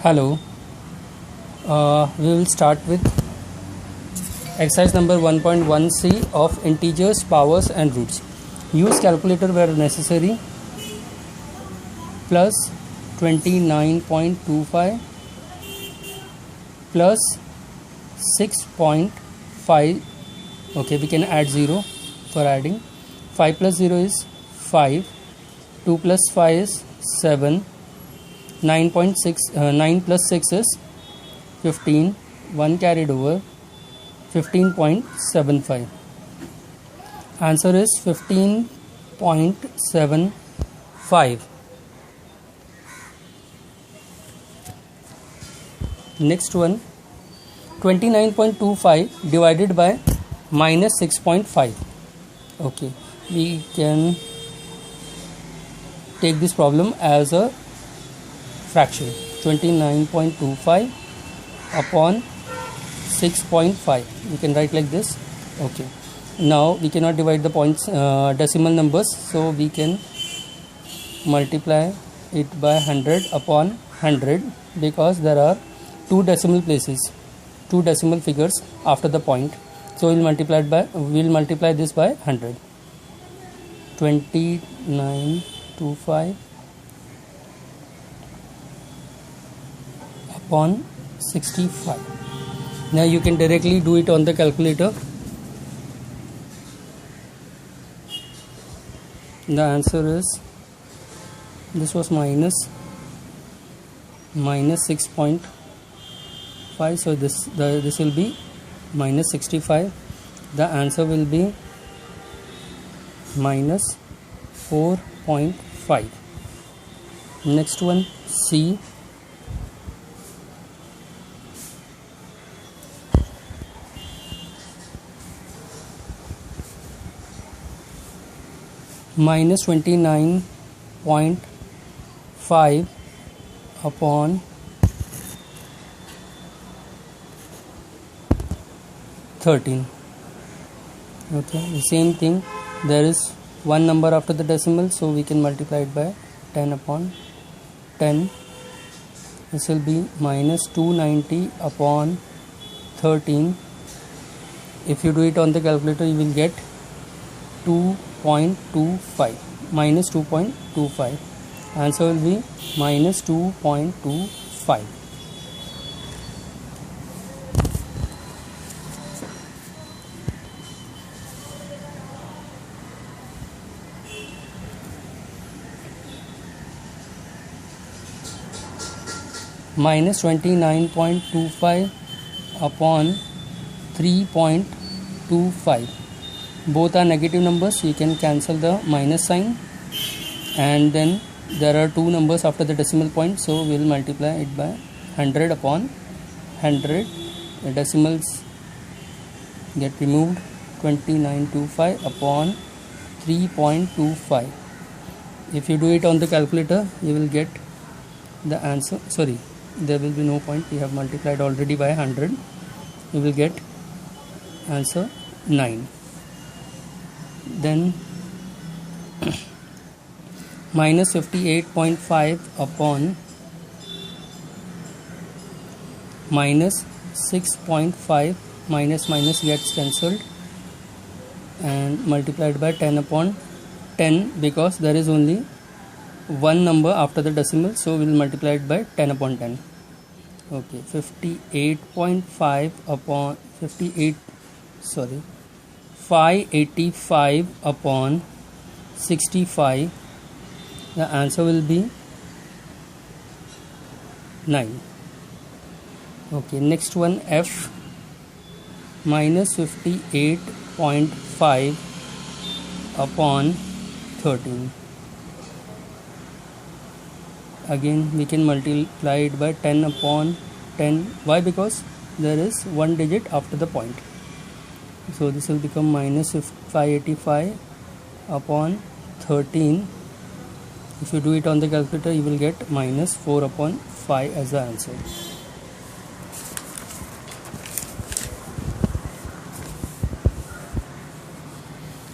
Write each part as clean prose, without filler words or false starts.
Hello, we will start with exercise number 1.1c of integers, powers and roots. Use calculator where necessary. Plus 29.25 plus 6.5. Okay, we can add 0 for adding. 5 plus 0 is 5. 2 plus 5 is 7. 9 plus 6 is 15. 1 carried over. 15.75. Answer is 15.75. Next one, 29.25 divided by minus 6.5. Okay, we can take this problem as a fraction. 29.25 upon 6.5. We can write like this. Okay, now we cannot divide the points decimal numbers, so we can multiply it by 100 upon 100 because there are two decimal places, two decimal figures after the point, so we'll multiply this by 100. 29.25 upon 65. Now you can directly do it on the calculator. The answer is, this was minus 6.5, so this will be minus 65. The answer will be minus 4.5. Next one, C. Minus 29.5 upon 13. Okay, the same thing, there is one number after the decimal, so we can multiply it by 10 upon 10. This will be minus 290 upon 13. If you do it on the calculator, you will get 2.25, minus 2.25. Answer will be minus 2.25. Minus 29.25 upon 3.25. Both are negative numbers, you can cancel the minus sign, and then there are two numbers after the decimal point, so we will multiply it by 100 upon 100. The decimals get removed. 29.25 upon 3.25. if you do it on the calculator, you will get the answer. Sorry, there will be no point, we have multiplied already by 100. You will get answer 9. Then minus 58.5 upon minus 6.5. minus gets cancelled and multiplied by 10 upon 10, because there is only one number after the decimal, so we will multiply it by 10 upon 10. Okay, 585 upon 65. The answer will be 9. Okay, next one, F. Minus 58.5 upon 13. Again we can multiply it by 10 upon 10. Why? Because there is one digit after the point, so this will become minus 585 upon 13. If you do it on the calculator, you will get minus 4 upon 5 as the answer.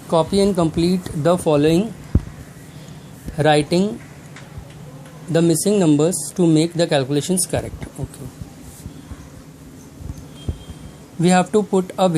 Copy and complete the following, writing the missing numbers to make the calculations correct. Okay, we have to put a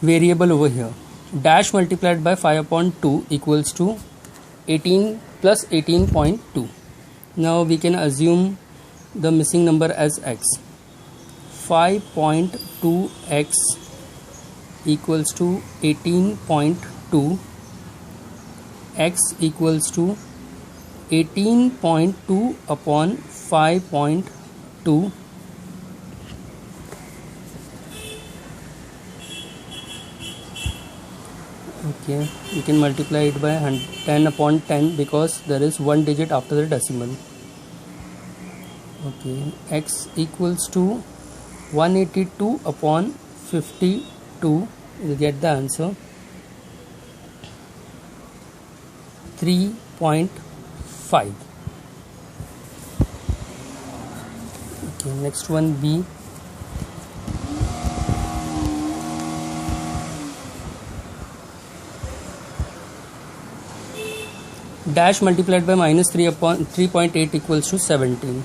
variable over here. Dash multiplied by 5 upon 2 equals to 18 plus 18.2. Now we can assume the missing number as x. 5.2x equals to 18.2. X equals to 18.2 upon 5.2. Okay, you can multiply it by 10 upon 10 because there is one digit after the decimal. Okay, x equals to 182 upon 52. You'll get the answer 3.5. Okay, next one, B. Dash multiplied by minus 3 upon 3.8 equals to 17.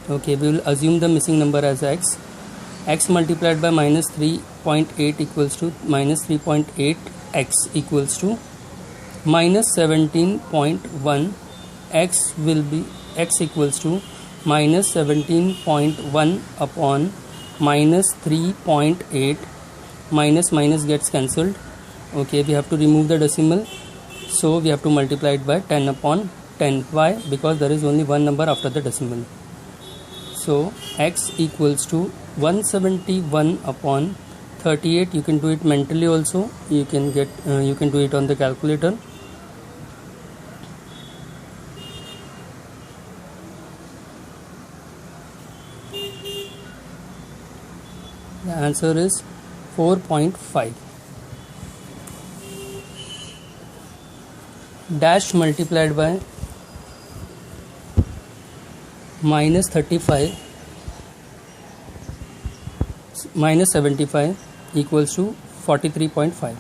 Okay, we will assume the missing number as x. X multiplied by minus 3.8 equals to minus 3.8. X equals to minus 17.1. X will be x equals to minus 17.1 upon minus 3.8. Minus minus gets cancelled. Okay, we have to remove the decimal, so we have to multiply it by 10 upon 10. Why? Because there is only one number after the decimal. So x equals to 171 upon 38. You can do it mentally also. You can do it on the calculator. The answer is 4.5. Dash multiplied by minus 35 minus 75 equals to 43.5.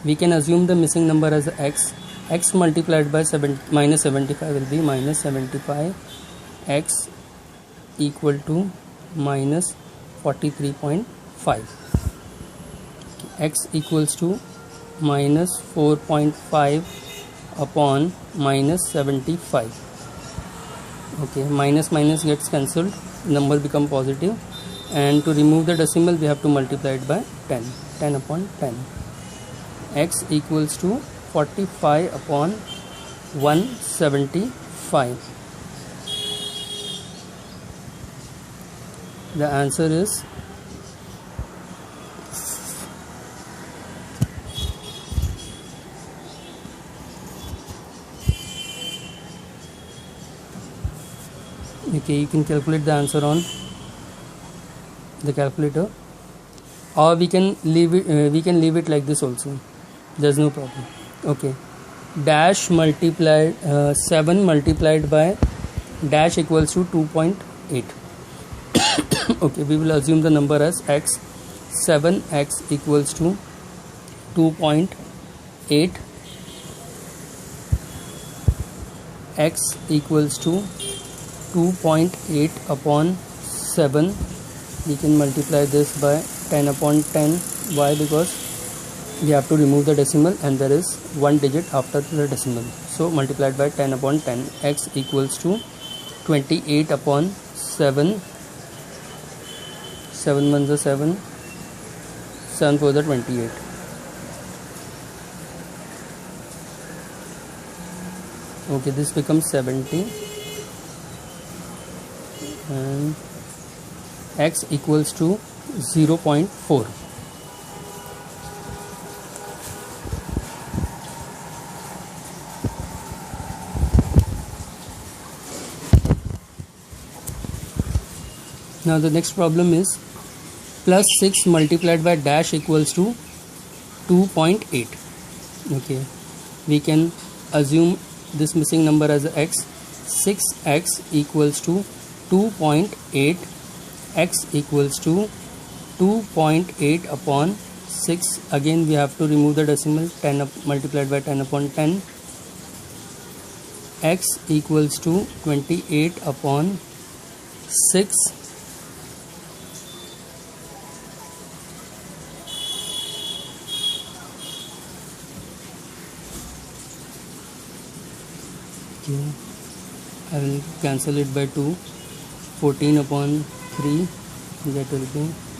We can assume the missing number as x. X multiplied by minus 75 will be minus 75. X equal to minus 43.5. X equals to minus 4.5 upon minus 75. Okay, minus minus gets cancelled, number become positive, and to remove the decimal we have to multiply it by 10. 10 upon 10. X equals to 45 upon 175. The answer is okay, you can calculate the answer on the calculator, or we can leave it like this also. There's no problem. Okay, dash multiplied 7 multiplied by dash equals to 2.8. Okay, we will assume the number as x. 7x equals to 2.8. X equals to 2.8 upon 7. We can multiply this by 10 upon 10. Why? Because we have to remove the decimal and there is one digit after the decimal. So multiplied by 10 upon 10. X equals to 28 upon 7. 7 ones are 7. 7 4 are 28. Okay, this becomes 70. And x equals to 0.4. Now the next problem is plus 6 multiplied by dash equals to 2.8. Okay, we can assume this missing number as x. 6x equals to 2.8. X equals to 2.8 upon 6. Again we have to remove the decimal. 10 multiplied by 10 upon 10. x equals to 28 upon 6 okay. I will cancel it by 2. 14 upon 3, that will be